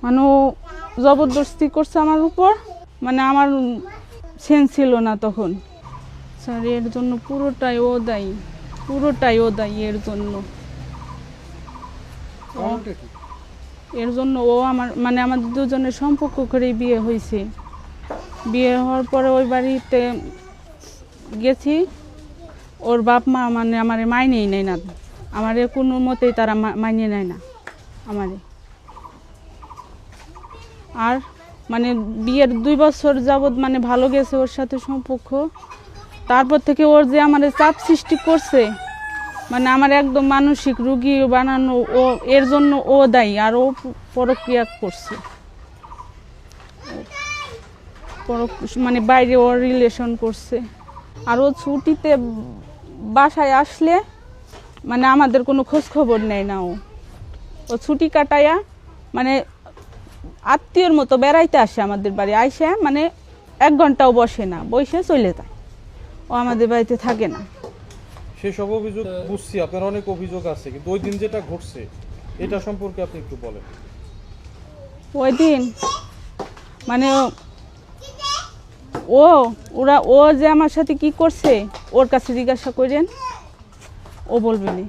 মানে ও জবরদস্তি করছে আমার উপর, মানে আমার সেন্স ছিল না তখন। স্যার এর জন্য পুরোটাই ও দায়ী এর জন্য। এর জন্য ও মানে আমাদের দুজনের সম্পর্ক করেই বিয়ে হয়েছে। বিয়ে হওয়ার পরে ওই বাড়িতে গেছি, ওর বাপ মা মানে আমারে মাইনেই নেয় না, আমারে কোনো মতেই তারা মাইনে নেয় না আমারে। আর মানে বিয়ের 2 বছর যাবৎ মানে ভালো গেছে ওর সাথে সম্পর্ক, তারপর থেকে ওর যে আমার চাপ সৃষ্টি করছে, মানে আমার একদম মানসিক রোগী বানানো, ও এর জন্য ও দায়ী। আর ও পরক্রিয়া করছে, মানে বাইরে ওর রিলেশন করছে। আর ও ছুটিতে বাসায় আসলে মানে আমাদের কোনো খোঁজ খবর নেয় না। ও ছুটি কাটায়া মানে আত্মীয়র মতো বেড়াইতে আসে আমাদের বাড়ি, আইসে মানে 1 ঘন্টাও বসে না, বসে চলে যায়। ও আমাদের বাড়িতে থাকে না। সেসব অভিযোগ বুঝছি, আপনার অনেক অভিযোগ আছে, কিন্তু ওই দিন যেটা ঘটছে এটা সম্পর্কে আপনি একটু বলেন। ওই দিন মানে ও যে আমার সাথে কি করছে ওর কাছে জিজ্ঞাসা করেন, ও বলবে না।